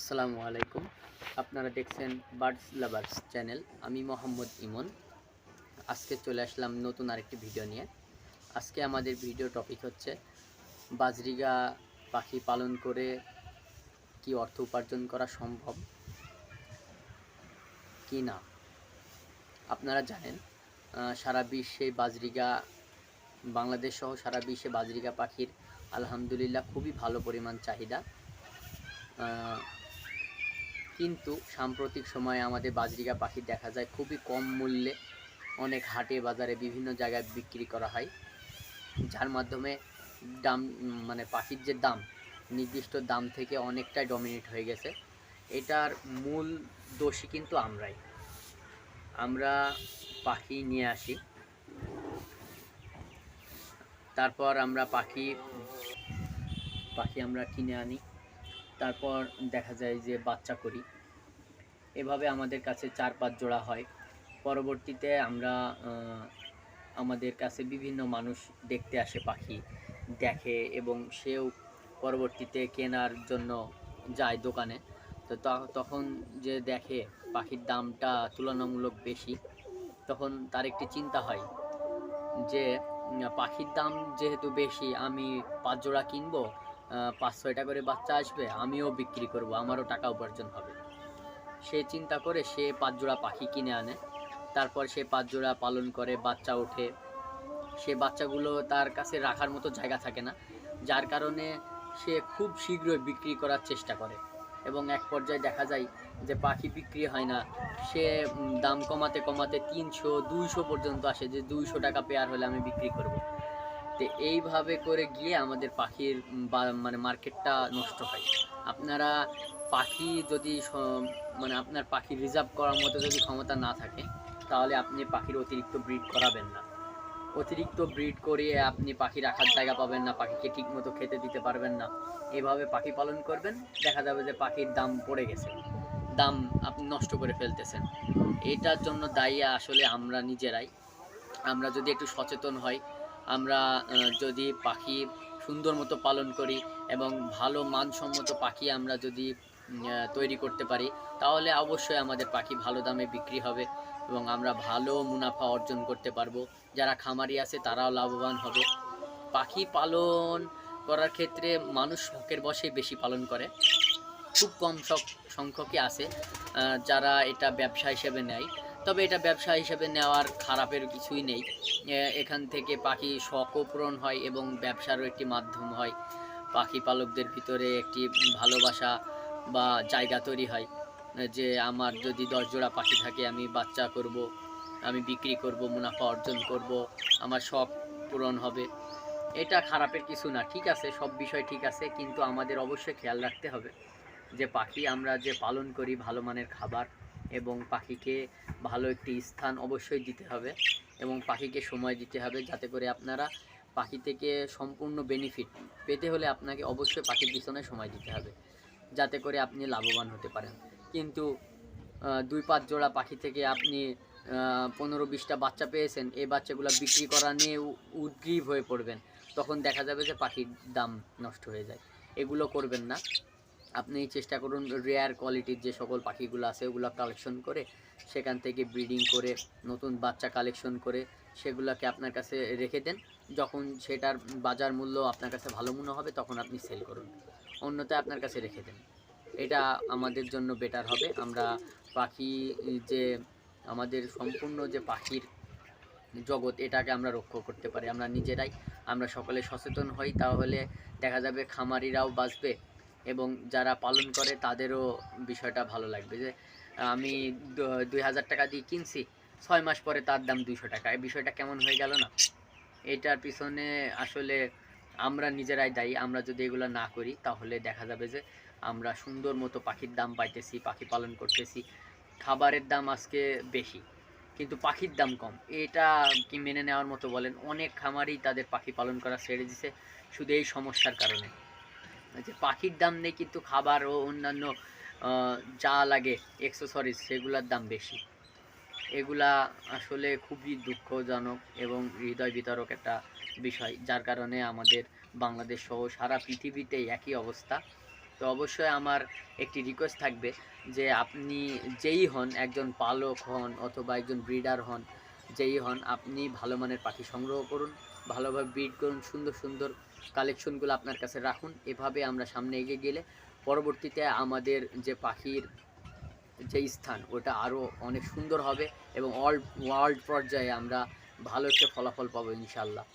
আসসালামু আলাইকুম। আপনারা দেখছেন বার্ডস লাভার্স চ্যানেল। আমি মোহাম্মদ ইমন। আজকে চলে আসলাম নতুন আরেকটি ভিডিও নিয়ে। আজকে আমাদের ভিডিও টপিক হচ্ছে বাজরিগা পাখি পালন করে কি অর্থ উপার্জন করা সম্ভব কি না। আপনারা জানেন সারা বিশ্বে বাজরিগা, বাংলাদেশ সহ সারা বিশ্বে বাজরিগা পাখির আলহামদুলিল্লাহ খুবই ভালো পরিমাণ চাহিদা। কিন্তু সাম্প্রতিক সময়ে আমাদের বাজরিগা পাখি দেখা যায় খুবই কম মূল্যে অনেক হাটে বাজারে বিভিন্ন জায়গায় বিক্রি করা হয়, যার মাধ্যমে দাম পাখির যে দাম নির্দিষ্ট দাম থেকে অনেকটাই ডমিনেট হয়ে গেছে। এটার মূল দোষী কিন্তু আমরা পাখি নিয়ে আসি, তারপর আমরা পাখি আমরা কিনে আনি, তারপর দেখা যায় যে বাচ্চা করি। এভাবে আমাদের কাছে 4-5 জোড়া হয়। পরবর্তীতে আমাদের কাছে বিভিন্ন মানুষ দেখতে আসে, পাখি দেখে এবং সেও পরবর্তীতে কেনার জন্য যায় দোকানে। তো তখন যে দেখে পাখির দামটা তুলনামূলক বেশি, তখন তার একটি চিন্তা হয় যে পাখির দাম যেহেতু বেশি, আমি 5 জোড়া কিনবো, 5-6টা করে বাচ্চা আসবে, আমিও বিক্রি করব, আমারও টাকা উপার্জন হবে। সে চিন্তা করে সে 5 জোড়া পাখি কিনে আনে। তারপর সে 5 জোড়া পালন করে, বাচ্চা ওঠে। সে বাচ্চাগুলো তার কাছে রাখার মতো জায়গা থাকে না, যার কারণে সে খুব শীঘ্রই বিক্রি করার চেষ্টা করে এবং এক পর্যায়ে দেখা যায় যে পাখি বিক্রি হয় না। সে দাম কমাতে কমাতে 300-200 পর্যন্ত আসে, যে 200 টাকা পেয়ার হলে আমি বিক্রি করব। তো এইভাবে করে গিয়ে আমাদের পাখির মার্কেটটা নষ্ট হয়। আপনারা পাখি যদি আপনার পাখি রিজার্ভ করার মতো যদি ক্ষমতা না থাকে, তাহলে আপনি পাখির অতিরিক্ত ব্রিড করাবেন না। অতিরিক্ত ব্রিড করিয়ে আপনি পাখি রাখার জায়গা পাবেন না, পাখিকে ঠিকমতো খেতে দিতে পারবেন না। এভাবে পাখি পালন করবেন, দেখা যাবে যে পাখির দাম পড়ে গেছে, দাম আপনি নষ্ট করে ফেলতেছেন। এটার জন্য দায়ী আসলে আমরা নিজেরাই। আমরা যদি একটু সচেতন হই, আমরা যদি পাখি সুন্দর মতো পালন করি এবং ভালো মানসম্মত পাখি আমরা যদি তৈরি করতে পারি, তাহলে অবশ্যই আমাদের পাখি ভালো দামে বিক্রি হবে এবং আমরা ভালো মুনাফা অর্জন করতে পারবো। যারা খামারি আছে তারাও লাভবান হবে। পাখি পালন করার ক্ষেত্রে মানুষ শখের বশেই বেশি পালন করে, খুব কম সংখ্যকই আছে যারা এটা ব্যবসা হিসেবে নেয়। তবে এটা ব্যবসা হিসেবে নেওয়ার খারাপের কিছুই নেই। এখান থেকে পাখি শখও পূরণ হয় এবং ব্যবসারও একটি মাধ্যম হয়। পাখি পালকদের ভিতরে একটি ভালোবাসা বা জায়গা তৈরি হয় যে আমার যদি 10 জোড়া পাখি থাকে, আমি বাচ্চা করব, আমি বিক্রি করব, মুনাফা অর্জন করব, আমার শখ পূরণ হবে। এটা খারাপের কিছু না, ঠিক আছে, সব বিষয় ঠিক আছে, কিন্তু আমাদের অবশ্যই খেয়াল রাখতে হবে যে পাখি আমরা যে পালন করি ভালো মানের খাবার এবং পাখিকে ভালো একটি স্থান অবশ্যই দিতে হবে এবং পাখিকে সময় দিতে হবে, যাতে করে আপনারা পাখি থেকে সম্পূর্ণ বেনিফিট পেতে হলে আপনাকে অবশ্যই পাখির পিছনে সময় দিতে হবে, যাতে করে আপনি লাভবান হতে পারেন। কিন্তু 2-5 জোড়া পাখি থেকে আপনি 15-20টা বাচ্চা পেয়েছেন, এই বাচ্চাগুলো বিক্রি করা নিয়ে উদ্গ্রীব হয়ে পড়বেন, তখন দেখা যাবে যে পাখির দাম নষ্ট হয়ে যায়। এগুলো করবেন না। আপনি চেষ্টা করুন রেয়ার কোয়ালিটির যে সকল পাখিগুলো আছে ওগুলো কালেকশন করে, সেখান থেকে ব্রিডিং করে নতুন বাচ্চা কালেকশন করে সেগুলোকে আপনার কাছে রেখে দেন। যখন সেটার বাজার মূল্য আপনার কাছে ভালো মনে হবে, তখন আপনি সেল করুন, অন্যথায় আপনার কাছে রেখে দেন। এটা আমাদের জন্য বেটার হবে। আমরা পাখি যে আমাদের সম্পূর্ণ যে পাখির জগৎ, এটাকে আমরা রক্ষা করতে পারি আমরা নিজেরাই। আমরা সকলে সচেতন হই, তাহলে দেখা যাবে খামারিরাও বাঁচবে এবং যারা পালন করে তাদেরও বিষয়টা ভালো লাগবে যে আমি 2000 টাকা দিয়ে কিনছি, 6 মাস পরে তার দাম 200 টাকা। এই বিষয়টা কেমন হয়ে গেল না? এটার পিছনে আসলে আমরা নিজেরাই দায়ী। আমরা যদি এগুলো না করি, তাহলে দেখা যাবে যে আমরা সুন্দর মতো পাখির দাম পাইতেছি, পাখি পালন করতেছি, খাবারের দাম আজকে বেশি কিন্তু পাখির দাম কম। এটা কি মেনে নেওয়ার মতো বলেন? অনেক খামারই তাদের পাখি পালন করা ছেড়ে দিছে শুধু এই সমস্যার কারণে যে পাখির দাম নেই, কিন্তু খাবার ও অন্যান্য যা লাগে অ্যাক্সেসরিজ সেগুলোর দাম বেশি। এগুলা আসলে খুবই দুঃখজনক এবং হৃদয় বিতরক একটা বিষয়, যার কারণে আমাদের বাংলাদেশ সহ সারা পৃথিবীতেই একই অবস্থা। তো অবশ্যই আমার একটি রিকোয়েস্ট থাকবে যে আপনি যেই হন, একজন পালক হন অথবা একজন ব্রিডার হন, যেই হন, আপনি ভালো মানের পাখি সংগ্রহ করুন, ভালোভাবে ব্রিড করুন, সুন্দর সুন্দর কালেকশনগুলো আপনার কাছে রাখুন। এভাবে আমরা সামনে এগিয়ে গেলে পরবর্তীতে আমাদের যে পাখির যে স্থান ওটা আরও অনেক সুন্দর হবে এবং ওয়ার্ল্ড পর্যায়ে আমরা ভালো একটা ফলাফল পাবো ইনশাল্লাহ।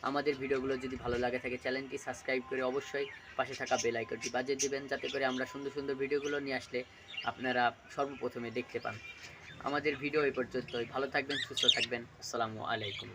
আমাদের ভিডিওগুলো যদি ভালো লাগে থাকে চ্যানেলটি সাবস্ক্রাইব করে অবশ্যই পাশে থাকা বেল আইকনটি বাজিয়ে দিবেন, যাতে করে আমরা সুন্দর সুন্দর ভিডিওগুলো নিয়ে আসলে আপনারা সর্বপ্রথমে দেখতে পান। আমাদের ভিডিও এই পর্যন্তই। ভালো থাকবেন, সুস্থ থাকবেন। আসসালামু আলাইকুম।